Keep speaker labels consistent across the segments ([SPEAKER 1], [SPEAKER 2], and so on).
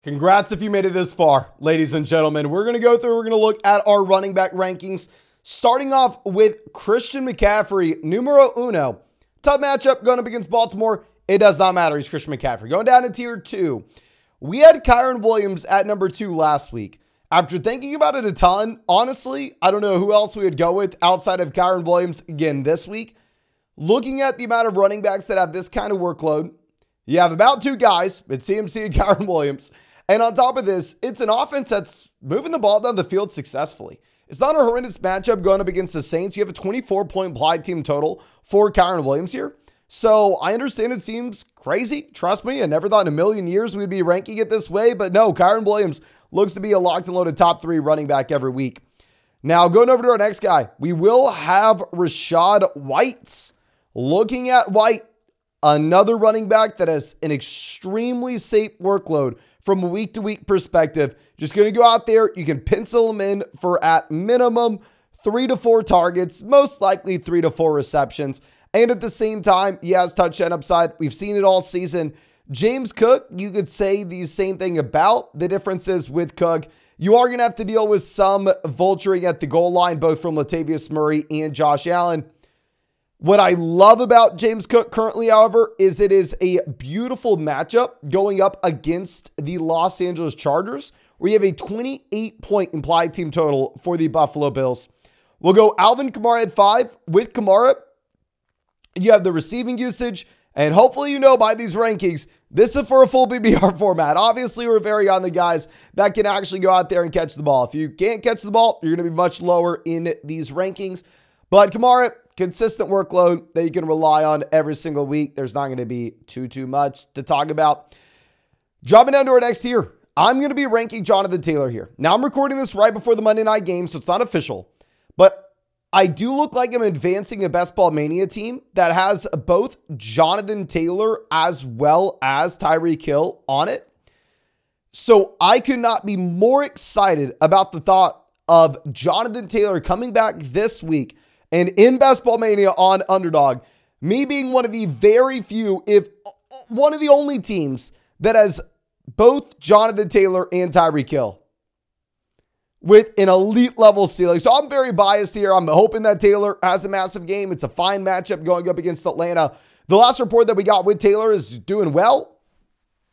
[SPEAKER 1] Congrats if you made it this far, ladies and gentlemen. We're going to go through, we're going to look at our running back rankings, starting off with Christian McCaffrey, numero uno. Tough matchup going up against Baltimore. It does not matter. He's Christian McCaffrey. Going down to tier 2. We had Kyren Williams at number 2 last week. After thinking about it a ton, honestly, I don't know who else we would go with outside of Kyren Williams again this week. Looking at the amount of running backs that have this kind of workload, you have about 2 guys, it's CMC and Kyren Williams. And on top of this, it's an offense that's moving the ball down the field successfully. It's not a horrendous matchup going up against the Saints. You have a 24-point implied team total for Kyren Williams here. So I understand it seems crazy. Trust me, I never thought in a million years we'd be ranking it this way. But no, Kyren Williams looks to be a locked and loaded top 3 running back every week. Now, going over to our next guy, we will have Rachaad White. Looking at White, another running back that has an extremely safe workload from a week-to-week perspective. Just going to go out there. You can pencil him in for at minimum 3 to 4 targets, most likely 3 to 4 receptions. And at the same time, he has touchdown upside. We've seen it all season. James Cook, you could say the same thing about. The difference is with Cook, you are going to have to deal with some vulturing at the goal line, both from Latavius Murray and Josh Allen. What I love about James Cook currently, however, is it is a beautiful matchup going up against the Los Angeles Chargers, where you have a 28-point implied team total for the Buffalo Bills. We'll go Alvin Kamara at 5. With Kamara, you have the receiving usage, and hopefully you know by these rankings, this is for a full PPR format. Obviously, we're very on the guys that can actually go out there and catch the ball. If you can't catch the ball, you're going to be much lower in these rankings. But Kamara, consistent workload that you can rely on every single week. There's not going to be too much to talk about. Dropping down to our next tier, I'm going to be ranking Jonathan Taylor here. Now, I'm recording this right before the Monday night game, so it's not official. But I do look like I'm advancing a Best Ball Mania team that has both Jonathan Taylor as well as Tyreek Hill on it. So I could not be more excited about the thought of Jonathan Taylor coming back this week and in Best Ball Mania on Underdog, me being one of the very few, if one of the only teams that has both Jonathan Taylor and Tyreek Hill with an elite level ceiling. So I'm very biased here. I'm hoping that Taylor has a massive game. It's a fine matchup going up against Atlanta. The last report that we got with Taylor is doing well.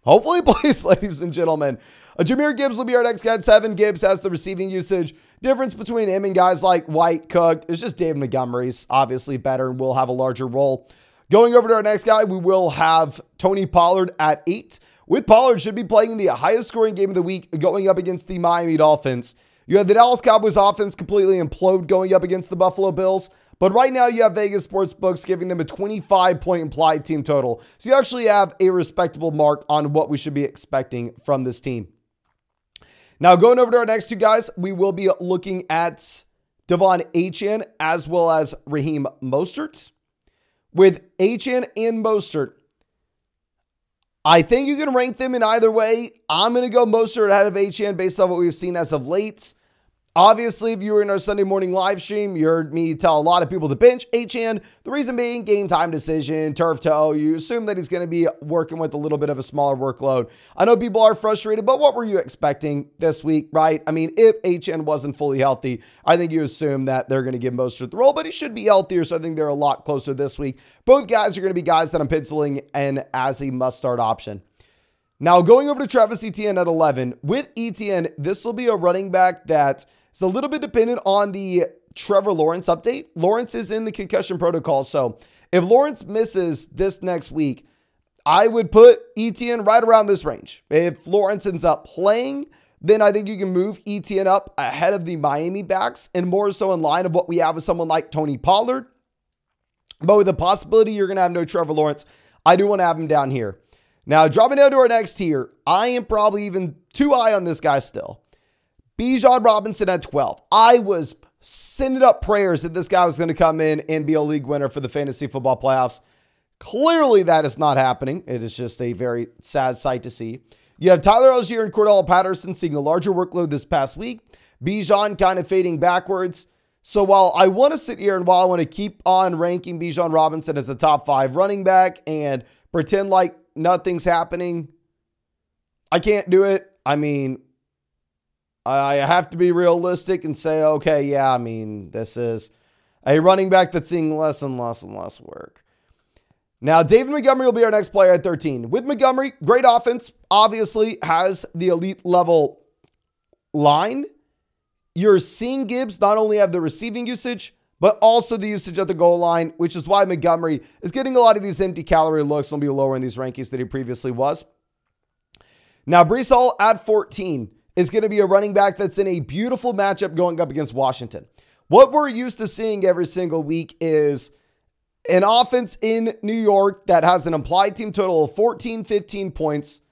[SPEAKER 1] Hopefully he plays, ladies and gentlemen. Jahmyr Gibbs will be our next guy at 7. Gibbs has the receiving usage. Difference between him and guys like White, Cook, is just David Montgomery's obviously better and will have a larger role. Going over to our next guy, we will have Tony Pollard at 8. With Pollard should be playing the highest scoring game of the week going up against the Miami Dolphins. You have the Dallas Cowboys offense completely implode going up against the Buffalo Bills. But right now you have Vegas Sportsbooks giving them a 25-point implied team total. So you actually have a respectable mark on what we should be expecting from this team. Now, going over to our next 2 guys, we will be looking at Devon Achane as well as Raheem Mostert. With Achane and Mostert, I think you can rank them in either way. I'm going to go Mostert ahead of Achane based on what we've seen as of late. Obviously, if you were in our Sunday morning live stream, you heard me tell a lot of people to bench Achane. The reason being game time decision, turf toe. You assume that he's going to be working with a little bit of a smaller workload. I know people are frustrated, but what were you expecting this week, right? I mean, if Achane wasn't fully healthy, I think you assume that they're going to give Mostert the role, but he should be healthier, so I think they're a lot closer this week. Both guys are going to be guys that I'm penciling in as a must-start option. Now, going over to Travis Etienne at 11. With Etienne, this will be a running back that it's a little bit dependent on the Trevor Lawrence update. Lawrence is in the concussion protocol. So if Lawrence misses this next week, I would put Etienne right around this range. If Lawrence ends up playing, then I think you can move Etienne up ahead of the Miami backs and more so in line of what we have with someone like Tony Pollard. But with the possibility you're going to have no Trevor Lawrence, I do want to have him down here. Now, dropping down to our next tier, I am probably even too high on this guy still. Bijan Robinson at 12. I was sending up prayers that this guy was going to come in and be a league winner for the fantasy football playoffs. Clearly, that is not happening. It is just a very sad sight to see. You have Tyler Algier and Cordell Patterson seeing a larger workload this past week. Bijan kind of fading backwards. So while I want to sit here and while I want to keep on ranking Bijan Robinson as a top 5 running back and pretend like nothing's happening, I can't do it. I mean, I have to be realistic and say, okay, yeah, I mean, this is a running back that's seeing less and less and less work. Now, David Montgomery will be our next player at 13. With Montgomery, great offense, obviously has the elite level line. You're seeing Gibbs not only have the receiving usage, but also the usage at the goal line, which is why Montgomery is getting a lot of these empty calorie looks and will be lower in these rankings than he previously was. Now, Breece Hall at 14 is going to be a running back that's in a beautiful matchup going up against Washington. What we're used to seeing every single week is an offense in New York that has an implied team total of 14, 15 points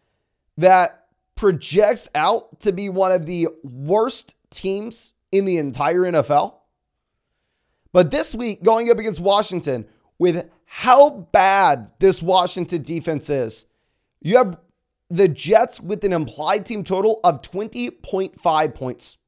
[SPEAKER 1] that projects out to be one of the worst teams in the entire NFL. But this week, going up against Washington, with how bad this Washington defense is, you have the Jets with an implied team total of 20.5 points.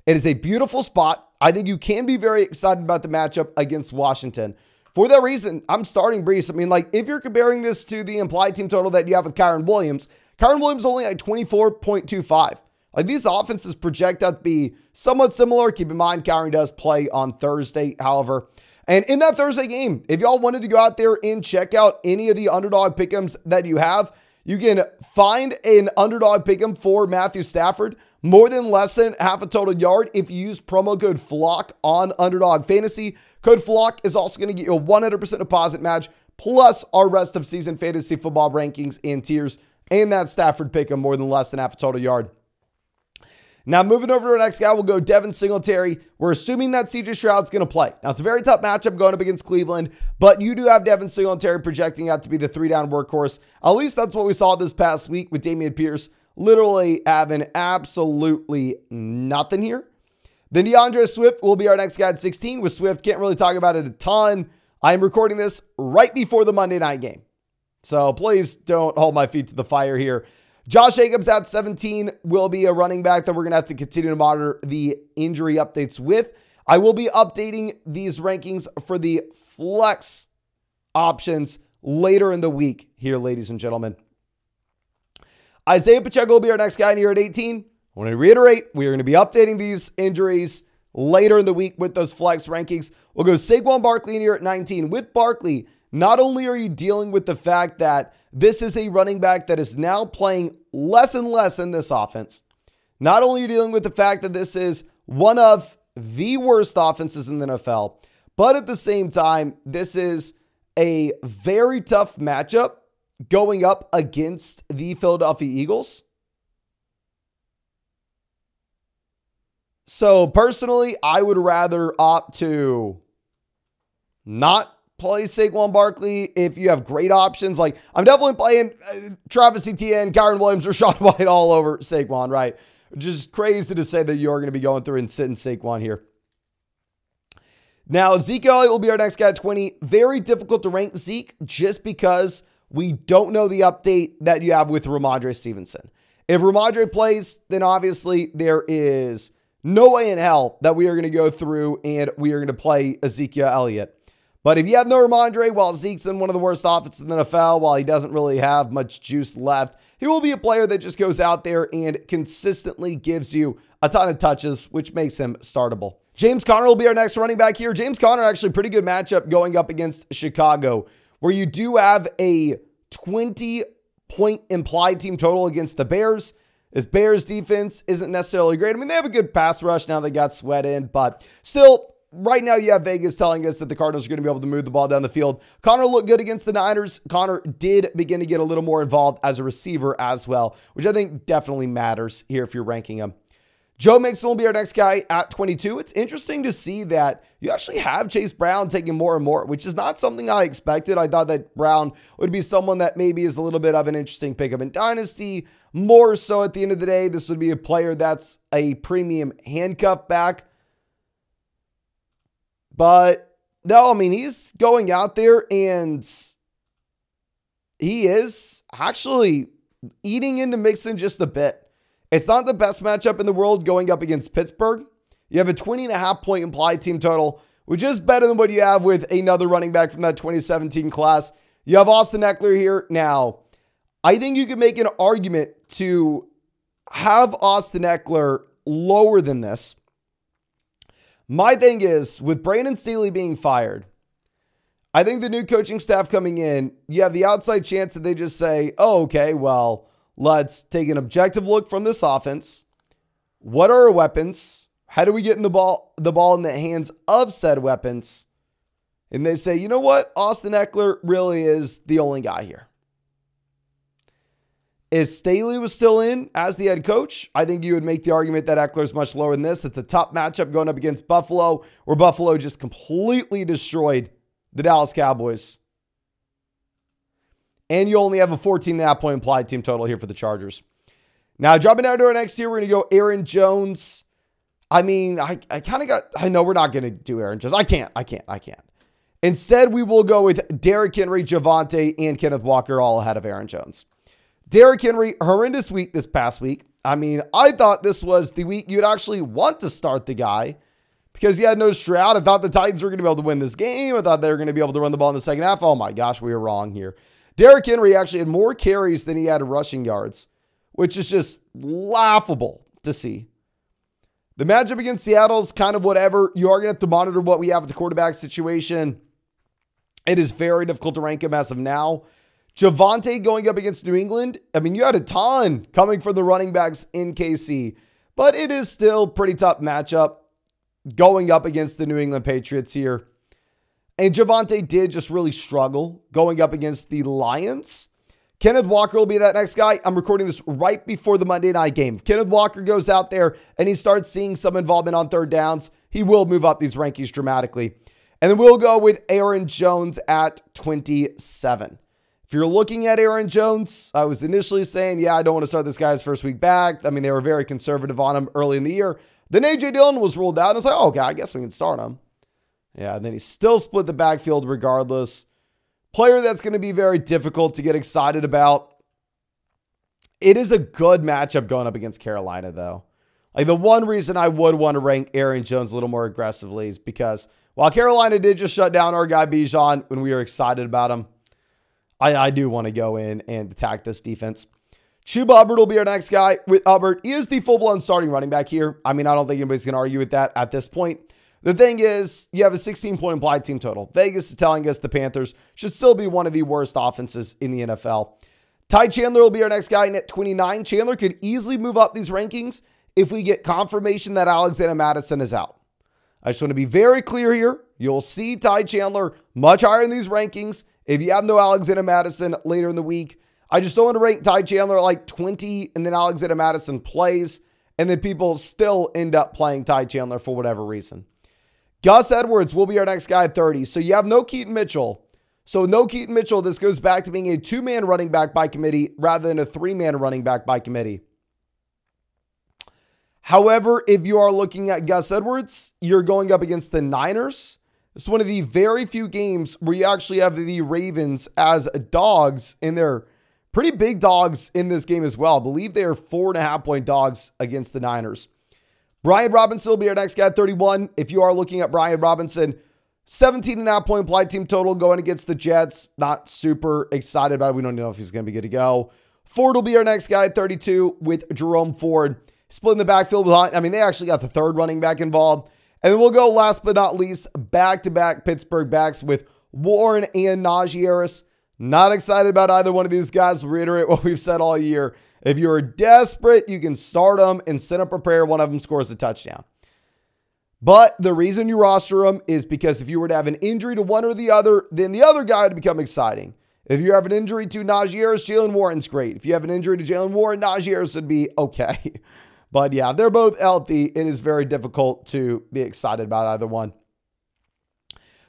[SPEAKER 1] It is a beautiful spot. I think you can be very excited about the matchup against Washington. For that reason, I'm starting Breece. I mean, like, if you're comparing this to the implied team total that you have with Kyren Williams only at 24.25. Like, these offenses project out to be somewhat similar. Keep in mind, Kyren does play on Thursday, however. And in that Thursday game, if y'all wanted to go out there and check out any of the underdog pick'ems that you have, you can find an underdog pick'em for Matthew Stafford, more than less than half a total yard if you use promo code FLOCK on Underdog Fantasy. Code FLOCK is also going to get you a 100% deposit match, plus our rest of season fantasy football rankings and tiers, and that Stafford pick'em more than less than half a total yard. Now, moving over to our next guy, we'll go Devin Singletary. We're assuming that CJ Stroud's going to play. Now, it's a very tough matchup going up against Cleveland, but you do have Devin Singletary projecting out to be the 3-down workhorse. At least that's what we saw this past week with Dameon Pierce literally having absolutely nothing here. Then DeAndre Swift will be our next guy at 16. With Swift, can't really talk about it a ton. I'm recording this right before the Monday night game, so please don't hold my feet to the fire here. Josh Jacobs at 17 will be a running back that we're going to have to continue to monitor the injury updates with. I will be updating these rankings for the flex options later in the week here, ladies and gentlemen. Isaiah Pacheco will be our next guy in here at 18. I want to reiterate, we are going to be updating these injuries later in the week with those flex rankings. We'll go Saquon Barkley in here at 19. With Barkley, not only are you dealing with the fact that this is a running back that is now playing less and less in this offense, not only are you dealing with the fact that this is one of the worst offenses in the NFL, but at the same time, this is a very tough matchup going up against the Philadelphia Eagles. So personally, I would rather opt to not play Saquon Barkley if you have great options. Like, I'm definitely playing Travis Etienne, Kyren Williams, Rachaad White all over Saquon, right? Just crazy to say that you're going to be going through and sitting Saquon here. Now, Zeke Elliott will be our next guy at 20. Very difficult to rank Zeke just because we don't know the update that you have with Ramondre Stevenson. If Ramondre plays, then obviously there is no way in hell that we are going to go through and we are going to play Ezekiel Elliott. But if you have no Ramondre, while Zeke's in one of the worst offenses in the NFL, while he doesn't really have much juice left, he will be a player that just goes out there and consistently gives you a ton of touches, which makes him startable. James Conner will be our next running back here. James Conner, actually pretty good matchup going up against Chicago, where you do have a 20-point implied team total against the Bears. This Bears defense isn't necessarily great. I mean, they have a good pass rush now they got Sweat in, but still, right now you have Vegas telling us that the Cardinals are going to be able to move the ball down the field. Conner looked good against the Niners. Conner did begin to get a little more involved as a receiver as well, which I think definitely matters here if you're ranking him. Joe Mixon will be our next guy at 22. It's interesting to see that you actually have Chase Brown taking more and more, which is not something I expected. I thought that Brown would be someone that maybe is a little bit of an interesting pickup in Dynasty. More so at the end of the day, this would be a player that's a premium handcuff back. But no, I mean, he's going out there and he is actually eating into Mixon just a bit. It's not the best matchup in the world going up against Pittsburgh. You have a 20.5-point implied team total, which is better than what you have with another running back from that 2017 class. You have Austin Eckler here. Now, I think you could make an argument to have Austin Eckler lower than this. My thing is, with Brandon Staley being fired, I think the new coaching staff coming in, you have the outside chance that they just say, oh, okay, well, let's take an objective look from this offense. What are our weapons? How do we get the ball in the hands of said weapons? And they say, you know what? Austin Eckler really is the only guy here. If Staley was still in as the head coach, I think you would make the argument that Eckler is much lower than this. It's a tough matchup going up against Buffalo, where Buffalo just completely destroyed the Dallas Cowboys. And you only have a 14.5 point implied team total here for the Chargers. Now, dropping down to our next tier, we're going to go Aaron Jones. I mean, I know we're not going to do Aaron Jones. I can't. Instead, we will go with Derrick Henry, Javonte, and Kenneth Walker all ahead of Aaron Jones. Derrick Henry, horrendous week this past week. I mean, I thought this was the week you'd actually want to start the guy because he had no Stroud. I thought the Titans were going to be able to win this game. I thought they were going to be able to run the ball in the second half. Oh my gosh, we were wrong here. Derrick Henry actually had more carries than he had rushing yards, which is just laughable to see. The matchup against Seattle is kind of whatever. You are going to have to monitor what we have with the quarterback situation. It is very difficult to rank him as of now. Javonte going up against New England. I mean, you had a ton coming from the running backs in KC, but it is still pretty tough matchup going up against the New England Patriots here. And Javonte did just really struggle going up against the Lions. Kenneth Walker will be that next guy. I'm recording this right before the Monday night game. If Kenneth Walker goes out there and he starts seeing some involvement on third downs, he will move up these rankings dramatically. And then we'll go with Aaron Jones at 27. If you're looking at Aaron Jones, I was initially saying, yeah, I don't want to start this guy's first week back. I mean, they were very conservative on him early in the year. Then A.J. Dillon was ruled out. And I was like, oh, okay, I guess we can start him. Yeah, and then he still split the backfield regardless. Player that's going to be very difficult to get excited about. It is a good matchup going up against Carolina, though. Like, the one reason I would want to rank Aaron Jones a little more aggressively is because while Carolina did just shut down our guy Bijan when we were excited about him, I do want to go in and attack this defense. Chuba Hubbard will be our next guy. With Hubbard, he is the full-blown starting running back here. I mean, I don't think anybody's going to argue with that at this point. The thing is, you have a 16-point implied team total. Vegas is telling us the Panthers should still be one of the worst offenses in the NFL. Ty Chandler will be our next guy at 29. Chandler could easily move up these rankings if we get confirmation that Alexander Mattison is out. I just want to be very clear here. You'll see Ty Chandler much higher in these rankings if you have no Alexander Mattison later in the week. I just don't want to rank Ty Chandler at like 20 and then Alexander Mattison plays and then people still end up playing Ty Chandler for whatever reason. Gus Edwards will be our next guy at 30. So you have no Keaton Mitchell. So no Keaton Mitchell. This goes back to being a two-man running back by committee rather than a three-man running back by committee. However, if you are looking at Gus Edwards, you're going up against the Niners. It's one of the very few games where you actually have the Ravens as dogs, and they're pretty big dogs in this game as well. I believe they are 4.5 point dogs against the Niners. Brian Robinson will be our next guy at 31. If you are looking at Brian Robinson, 17.5 point implied team total going against the Jets. Not super excited about it. We don't know if he's going to be good to go. Ford will be our next guy at 32 with Jerome Ford. Splitting the backfield with Hunt. I mean, they actually got the third running back involved. And then we'll go last but not least, back-to-back Pittsburgh backs with Warren and Najee Harris. Not excited about either one of these guys. Reiterate what we've said all year. If you're desperate, you can start them and sit up a prayer one of them scores a touchdown. But the reason you roster them is because if you were to have an injury to one or the other, then the other guy would become exciting. If you have an injury to Najee Harris, Jalen Warren's great. If you have an injury to Jalen Warren, Najee Harris would be okay. But yeah, they're both healthy. It is very difficult to be excited about either one.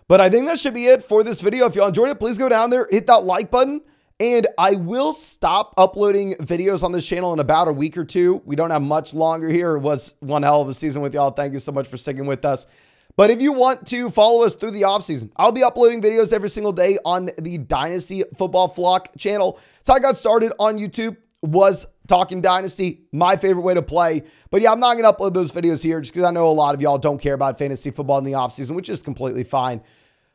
[SPEAKER 1] But I think that should be it for this video. If y'all enjoyed it, please go down there, hit that like button. And I will stop uploading videos on this channel in about a week or two. We don't have much longer here. It was one hell of a season with y'all. Thank you so much for sticking with us. But if you want to follow us through the offseason, I'll be uploading videos every single day on the Dynasty Football Flock channel. So I got started on YouTube, was talking Dynasty, my favorite way to play. But yeah, I'm not going to upload those videos here just because I know a lot of y'all don't care about fantasy football in the offseason, which is completely fine.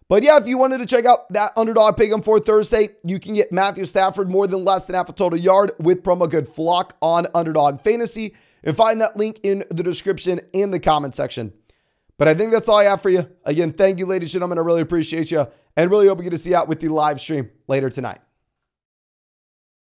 [SPEAKER 1] But yeah, if you wanted to check out that underdog pick'em for Thursday, you can get Matthew Stafford more than less than half a total yard with promo code FLOCK on Underdog Fantasy. And find that link in the description in the comment section. But I think that's all I have for you. Again, thank you, ladies and gentlemen. I really appreciate you and really hope we get to see you out with the live stream later tonight.